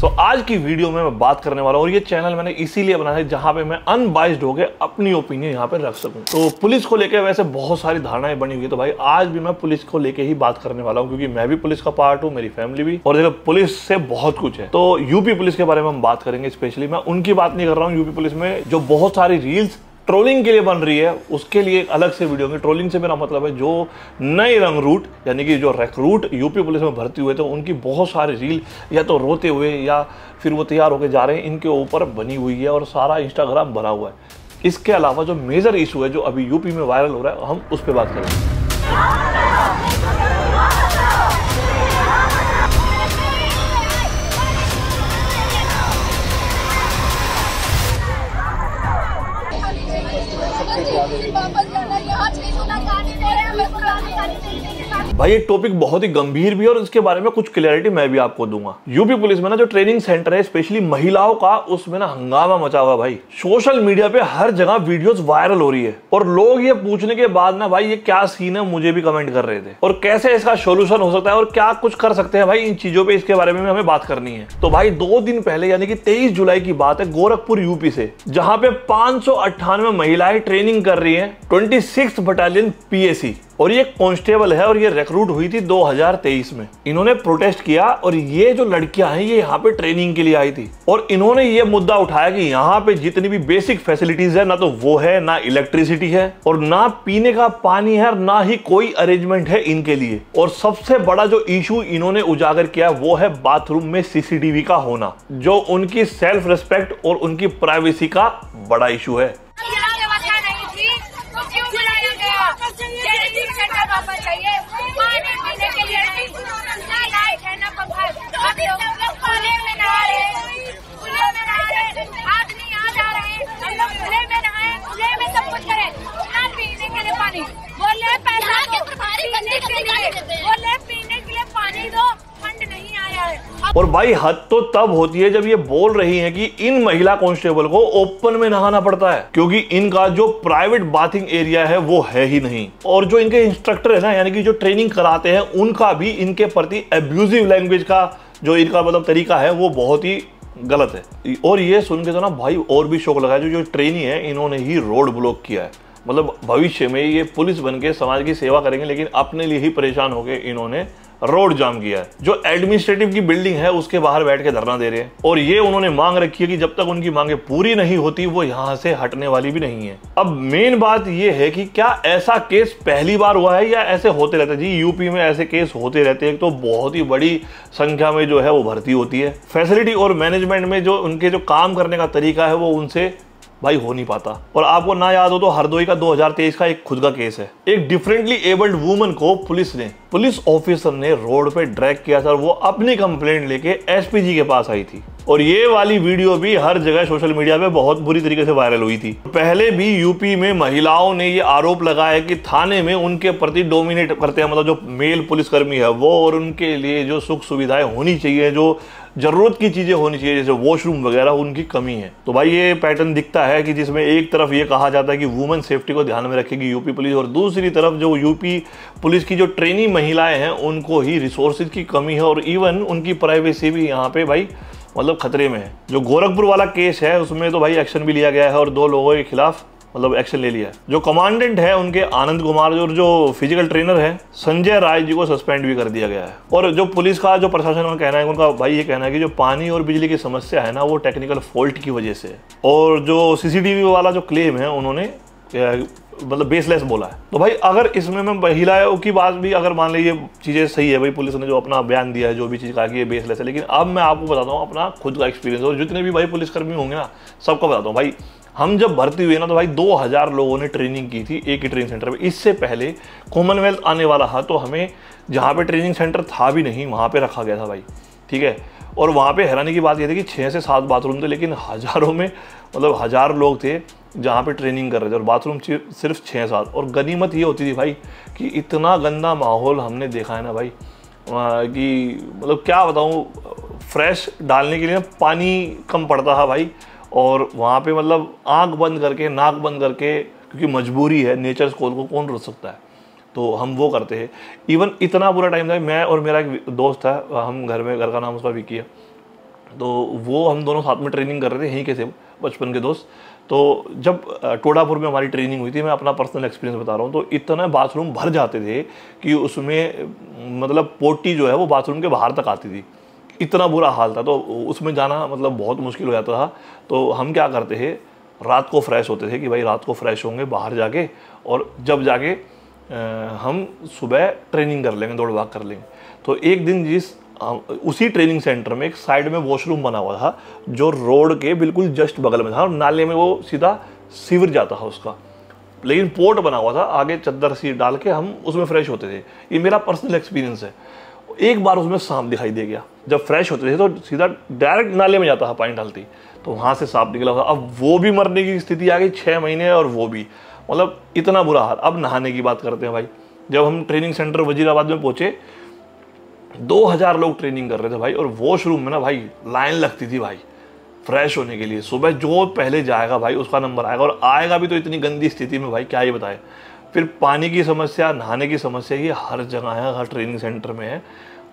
आज की वीडियो में मैं बात करने वाला हूँ, और ये चैनल मैंने इसीलिए बनाया है जहाँ पे मैं अनबाइस्ड होकर अपनी ओपिनियन यहाँ पे रख सकूँ। तो पुलिस को लेकर वैसे बहुत सारी धारणाएं बनी हुई है, तो भाई आज भी मैं पुलिस को लेके ही बात करने वाला हूँ, क्योंकि मैं भी पुलिस का पार्ट हूँ, मेरी फैमिली भी, और देखो पुलिस से बहुत कुछ है। तो यूपी पुलिस के बारे में हम बात करेंगे। स्पेशली मैं उनकी बात नहीं कर रहा हूँ, यूपी पुलिस में जो बहुत सारी रील्स ट्रोलिंग के लिए बन रही है, उसके लिए एक अलग से वीडियो होंगे। ट्रोलिंग से मेरा मतलब है जो नए रंग रूट, यानी कि जो रिक्रूट यूपी पुलिस में भर्ती हुए थे, उनकी बहुत सारी रील या तो रोते हुए या फिर वो तैयार होकर जा रहे हैं, इनके ऊपर बनी हुई है और सारा इंस्टाग्राम भरा हुआ है। इसके अलावा जो मेजर इशू है जो अभी यूपी में वायरल हो रहा है, हम उस पर बात करेंगे। भाई ये टॉपिक बहुत ही गंभीर भी है और इसके बारे में कुछ क्लैरिटी मैं भी आपको दूंगा। यूपी पुलिस में ना जो ट्रेनिंग सेंटर है स्पेशली महिलाओं का, उसमें ना हंगामा मचा हुआ भाई। सोशल मीडिया पे हर जगह वीडियोस वायरल हो रही है और लोग ये पूछने के बाद ना भाई ये क्या सीन है, मुझे भी कमेंट कर रहे थे, और कैसे इसका सोल्यूशन हो सकता है और क्या कुछ कर सकते हैं भाई इन चीजों पे, इसके बारे में हमें बात करनी है। तो भाई 2 दिन पहले यानी कि 23 जुलाई की बात है, गोरखपुर यूपी से, जहां पे 598 महिलाएं ट्रेनिंग कर रही है 26th बटालियन PAC, और ये कांस्टेबल है और ये रिक्रूट हुई थी 2023 में। इन्होंने प्रोटेस्ट किया और ये जो लड़कियां हैं ये यहाँ पे ट्रेनिंग के लिए आई थी, और इन्होंने ये मुद्दा उठाया कि यहाँ पे जितनी भी बेसिक फैसिलिटीज है ना तो वो है, ना इलेक्ट्रिसिटी है और ना पीने का पानी है, ना ही कोई अरेंजमेंट है इनके लिए। और सबसे बड़ा जो इशू इन्होंने उजागर किया वो है बाथरूम में CCTV का होना, जो उनकी सेल्फ रिस्पेक्ट और उनकी प्राइवेसी का बड़ा इशू है। और भाई हद तो तब होती है जब ये बोल रही हैं कि इन महिला कांस्टेबल को ओपन में नहाना पड़ता है, क्योंकि इनका जो प्राइवेट बाथिंग एरिया है वो है ही नहीं। और जो इनके इंस्ट्रक्टर है ना, यानी कि जो ट्रेनिंग कराते हैं, उनका भी इनके प्रति एब्यूजिव लैंग्वेज का जो इनका मतलब तरीका है वो बहुत ही गलत है। और ये सुन के तो ना भाई और भी शौक लगा, जो ट्रेनी है इन्होंने ही रोड ब्लॉक किया है। मतलब भविष्य में ये पुलिस बन के समाज की सेवा करेंगे, लेकिन अपने लिए ही परेशान होकर इन्होंने रोड जाम किया है। जो एडमिनिस्ट्रेटिव की बिल्डिंग है उसके बाहर बैठ के धरना दे रहे हैं, और ये उन्होंने मांग रखी है कि जब तक उनकी मांगे पूरी नहीं होती वो यहाँ से हटने वाली भी नहीं है। अब मेन बात ये है कि क्या ऐसा केस पहली बार हुआ है या ऐसे होते रहते हैं? जी यूपी में ऐसे केस होते रहते हैं। तो बहुत ही बड़ी संख्या में जो है वो भर्ती होती है। फैसिलिटी और मैनेजमेंट में जो उनके जो काम करने का तरीका है वो उनसे भाई हो नहीं पाता। और आपको ना याद हो तो हरदोई का 2023 का एक खुद का केस है। एक डिफरेंटली एबल्ड वुमन को पुलिस ऑफिसर ने रोड पे ड्रैग किया था, और वो अपनी कंप्लेंट लेके SPG के पास आई थी। और ये वाली वीडियो भी हर जगह सोशल मीडिया पे बहुत बुरी तरीके से वायरल हुई थी। पहले भी यूपी में महिलाओं ने ये आरोप लगाया कि थाने में उनके प्रति डोमिनेट करते हैं, मतलब जो मेल पुलिसकर्मी है वो, और उनके लिए जो सुख सुविधाएं होनी चाहिए, जो जरूरत की चीजें होनी चाहिए जैसे वॉशरूम वगैरह, उनकी कमी है। तो भाई ये पैटर्न दिखता है कि जिसमें एक तरफ ये कहा जाता है कि वुमेन सेफ्टी को ध्यान में रखेगी यूपी पुलिस, और दूसरी तरफ जो यूपी पुलिस की जो ट्रेनी महिलाएं हैं उनको ही रिसोर्सेज की कमी है, और इवन उनकी प्राइवेसी भी यहाँ पे भाई मतलब खतरे में है। जो गोरखपुर वाला केस है उसमें तो भाई एक्शन भी लिया गया है और 2 लोगों के खिलाफ मतलब एक्शन ले लिया है। जो कमांडेंट है उनके आनंद कुमार और जो फिजिकल ट्रेनर है संजय राय जी को सस्पेंड भी कर दिया गया है। और जो पुलिस का जो प्रशासन का कहना है, उनका भाई ये कहना है कि जो पानी और बिजली की समस्या है ना वो टेक्निकल फॉल्ट की वजह से है, और जो CCTV वाला जो क्लेम है उन्होंने मतलब बेसलेस बोला है। तो भाई अगर इसमें मैं महिलाओं की बात भी अगर मान लीजिए चीज़ें सही है, भाई पुलिस ने जो अपना बयान दिया है, जो भी चीज़ कहा कि ये बेसलेस है, लेकिन अब मैं आपको बताता हूँ अपना खुद का एक्सपीरियंस, और जितने भी भाई पुलिसकर्मी होंगे ना सबको बताता हूँ। भाई हम जब भर्ती हुए ना तो भाई 2000 लोगों ने ट्रेनिंग की थी एक ही ट्रेनिंग सेंटर में। इससे पहले कॉमनवेल्थ आने वाला था तो हमें जहाँ पे ट्रेनिंग सेंटर था भी नहीं वहाँ पे रखा गया था भाई, ठीक है। और वहाँ पे हैरानी की बात ये थी कि 6 से 7 बाथरूम थे, लेकिन हज़ारों में मतलब 1000 लोग थे जहाँ पे ट्रेनिंग कर रहे थे और बाथरूम सिर्फ 6-7। और गनीमत ये होती थी भाई कि इतना गंदा माहौल हमने देखा है ना भाई कि मतलब क्या बताऊँ, फ्रेश डालने के लिए पानी कम पड़ता था भाई। और वहाँ पे मतलब आंख बंद करके नाक बंद करके, क्योंकि मजबूरी है, नेचर कॉल को कौन रोक सकता है, तो हम वो करते हैं। इवन इतना बुरा टाइम था, मैं और मेरा एक दोस्त था, हम घर का नाम उसका विकी है, तो वो हम दोनों साथ में ट्रेनिंग कर रहे थे, यहीं के थे बचपन के दोस्त। तो जब टोडापुर में हमारी ट्रेनिंग हुई थी, मैं अपना पर्सनल एक्सपीरियंस बता रहा हूँ, तो इतना बाथरूम भर जाते थे कि उसमें मतलब पोटी जो है वो बाथरूम के बाहर तक आती थी, इतना बुरा हाल था। तो उसमें जाना मतलब बहुत मुश्किल हो जाता था। तो हम क्या करते थे, रात को फ्रेश होते थे कि भाई रात को फ्रेश होंगे बाहर जाके, और जब जाके हम सुबह ट्रेनिंग कर लेंगे, दौड़ भाग कर लेंगे। तो एक दिन उसी ट्रेनिंग सेंटर में एक साइड में वॉशरूम बना हुआ था जो रोड के बिल्कुल जस्ट बगल में था, और नाले में वो सीधा सीवर जाता था उसका, लेकिन पोर्ट बना हुआ था, आगे चद्दर सी डाल के हम उसमें फ्रेश होते थे। ये मेरा पर्सनल एक्सपीरियंस है। एक बार उसमें सांप दिखाई दे गया, जब फ्रेश होते थे तो सीधा डायरेक्ट नाले में जाता था पानी डालती, तो वहाँ से सांप निकला था। अब वो भी मरने की स्थिति आ गई, 6 महीने, और वो भी मतलब इतना बुरा हाल। अब नहाने की बात करते हैं भाई। जब हम ट्रेनिंग सेंटर वजीराबाद में पहुंचे, 2000 लोग ट्रेनिंग कर रहे थे भाई, और वॉशरूम में ना भाई लाइन लगती थी भाई फ्रेश होने के लिए। सुबह जो पहले जाएगा भाई उसका नंबर आएगा, और आएगा भी तो इतनी गंदी स्थिति में भाई, क्या ही बताए। फिर पानी की समस्या, नहाने की समस्या, ये हर जगह है, हर ट्रेनिंग सेंटर में है,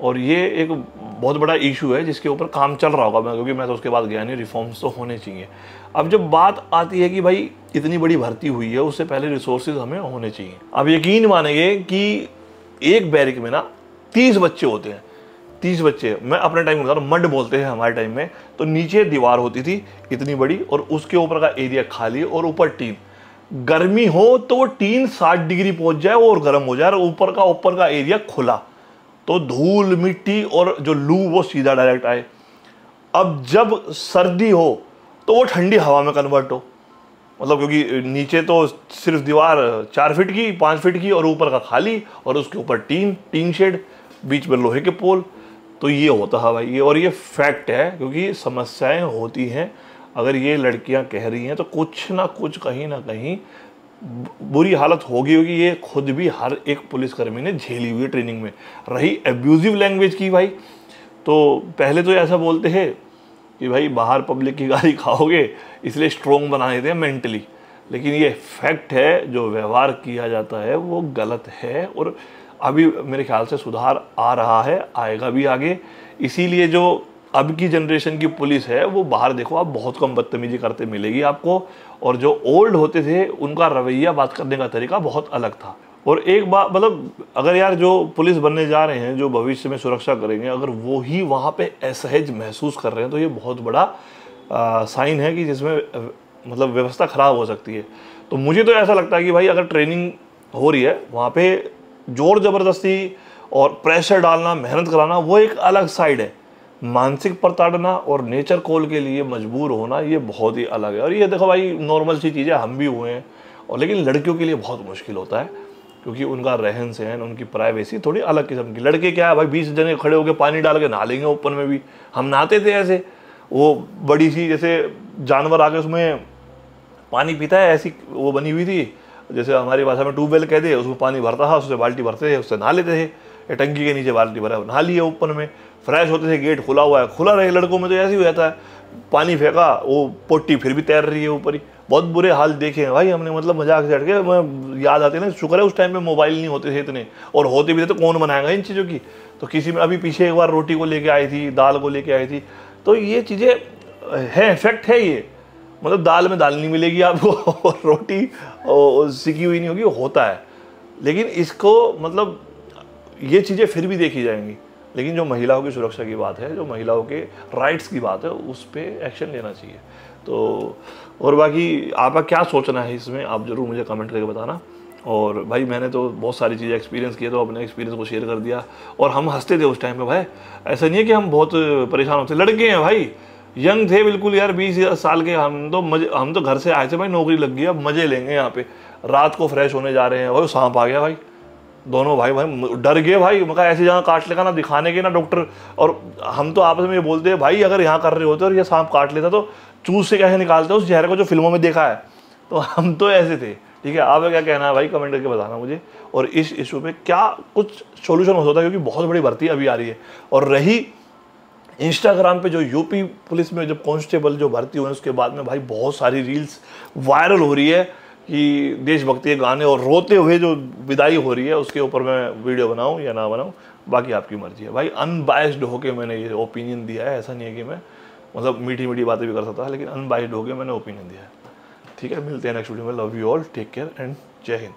और ये एक बहुत बड़ा इशू है जिसके ऊपर काम चल रहा होगा, क्योंकि मैं तो उसके बाद गया नहीं। रिफॉर्म्स तो होने चाहिए। अब जब बात आती है कि भाई इतनी बड़ी भर्ती हुई है, उससे पहले रिसोर्सेज हमें होने चाहिए। अब यकीन मानेंगे कि एक बैरिक में ना 30 बच्चे होते हैं, 30 बच्चे। मैं अपने टाइम में बता रहा हूँ, मड बोलते हैं हमारे टाइम में। तो नीचे दीवार होती थी इतनी बड़ी, और उसके ऊपर का एरिया खाली, और ऊपर टीन। गर्मी हो तो वो टीन 60 डिग्री पहुंच जाए और गर्म हो जाए, और ऊपर का एरिया खुला, तो धूल मिट्टी और जो लू वो सीधा डायरेक्ट आए। अब जब सर्दी हो तो वो ठंडी हवा में कन्वर्ट हो, मतलब क्योंकि नीचे तो सिर्फ दीवार 4 फीट की, 5 फीट की, और ऊपर का खाली, और उसके ऊपर टीन शेड, बीच में लोहे के पोल। तो ये होता है भाई, ये और ये फैक्ट है, क्योंकि समस्याएं होती हैं। अगर ये लड़कियां कह रही हैं तो कुछ ना कुछ कहीं ना कहीं बुरी हालत होगी। ये खुद भी हर एक पुलिसकर्मी ने झेली हुई है ट्रेनिंग में। रही एब्यूजिव लैंग्वेज की भाई, तो पहले तो ऐसा बोलते हैं कि भाई बाहर पब्लिक की गाली खाओगे इसलिए स्ट्रोंग बना देते हैं मेंटली, लेकिन ये फैक्ट है, जो व्यवहार किया जाता है वो गलत है। और अभी मेरे ख्याल से सुधार आ रहा है, आएगा भी आगे। इसीलिए जो अब की जनरेशन की पुलिस है वो बाहर देखो आप बहुत कम बदतमीजी करते मिलेगी आपको, और जो ओल्ड होते थे उनका रवैया, बात करने का तरीका बहुत अलग था। और एक बात मतलब, अगर यार जो पुलिस बनने जा रहे हैं, जो भविष्य में सुरक्षा करेंगे, अगर वो ही वहाँ पे असहज महसूस कर रहे हैं, तो ये बहुत बड़ा साइन है कि जिसमें मतलब व्यवस्था खराब हो सकती है। तो मुझे तो ऐसा लगता है कि भाई अगर ट्रेनिंग हो रही है वहाँ पे जोर ज़बरदस्ती और प्रेशर डालना, मेहनत कराना, वो एक अलग साइड है। मानसिक प्रताड़ना और नेचर कॉल के लिए मजबूर होना, ये बहुत ही अलग है। और ये देखो भाई नॉर्मल सी चीज़ें, हम भी हुए हैं, और लेकिन लड़कियों के लिए बहुत मुश्किल होता है, क्योंकि उनका रहन सहन, उनकी प्राइवेसी थोड़ी अलग किस्म की। लड़के क्या है भाई, 20 जने खड़े होकर पानी डाल के नहा लेंगे ओपन में भी। हम नहाते थे ऐसे, वो बड़ी सी जैसे जानवर आके उसमें पानी पीता है, ऐसी वो बनी हुई थी, जैसे हमारी भाषा में ट्यूबवेल कहते हैं, उसमें पानी भरता था, उससे बाल्टी भरते थे, उससे नहा लेते थे। या टंकी के नीचे बाल्टी भरा, नहा लिए ओपन में, फ्रेश होते थे, गेट खुला हुआ है, खुला रहे। लड़कों में तो ऐसे ही हो जाता है, पानी फेंका, वो पोटी फिर भी तैर रही है ऊपर ही। बहुत बुरे हाल देखे हैं भाई हमने, मतलब मजाक से हट के। मैं याद आते ना, शुक्र है उस टाइम में मोबाइल नहीं होते थे इतने, और होते भी थे तो कौन बनाएगा इन चीज़ों की। तो किसी में अभी पीछे एक बार रोटी को लेके आई थी, दाल को लेके आई थी, तो ये चीज़ें है, फैक्ट है ये। मतलब दाल में दाल नहीं मिलेगी आपको और रोटी सिकी हुई नहीं होगी, होता है। लेकिन इसको मतलब ये चीज़ें फिर भी देखी जाएंगी, लेकिन जो महिलाओं की सुरक्षा की बात है, जो महिलाओं के राइट्स की बात है, उस पर एक्शन लेना चाहिए। तो और बाकी आपका क्या सोचना है इसमें, आप ज़रूर मुझे कमेंट करके बताना। और भाई मैंने तो बहुत सारी चीज़ें एक्सपीरियंस किए, तो अपने एक्सपीरियंस को शेयर कर दिया, और हम हंसते थे उस टाइम पे भाई। ऐसा नहीं है कि हम बहुत परेशान होते, लड़के हैं भाई, यंग थे बिल्कुल यार, 20 साल के। हम तो घर से आए थे भाई, नौकरी लग गई, अब मज़े लेंगे यहाँ पे। रात को फ्रेश होने जा रहे हैं भाई, सांप आ गया भाई, दोनों भाई डर गए भाई। मैं कहा ऐसी जगह काट लेगा ना, दिखाने के ना डॉक्टर। और हम तो आपस में ये बोलते हैं भाई, अगर यहाँ कर रहे होते और ये सांप काट लेता तो चूस से कैसे निकालते उस जहर को, जो फिल्मों में देखा है। तो हम तो ऐसे थे। ठीक है, आपका क्या कहना है भाई, कमेंट करके बताना मुझे। और इस इशू पे क्या कुछ सोल्यूशन हो सकता है, क्योंकि बहुत बड़ी भर्ती अभी आ रही है। और रही इंस्टाग्राम पे जो यूपी पुलिस में जब कांस्टेबल जो भर्ती हुए, उसके बाद में भाई बहुत सारी रील्स वायरल हो रही है कि देशभक्ति के गाने और रोते हुए जो विदाई हो रही है, उसके ऊपर मैं वीडियो बनाऊं या ना बनाऊं, बाकी आपकी मर्जी है भाई। अनबायस्ड होके मैंने ये ओपिनियन दिया है, ऐसा नहीं है कि मैं मतलब मीठी मीठी बातें भी कर सकता है, लेकिन अनबाइस्ड हो गया मैंने ओपिनियन दिया है। ठीक है, मिलते हैं नेक्स्ट वीडियो में। Love you all, take care and जय हिंद।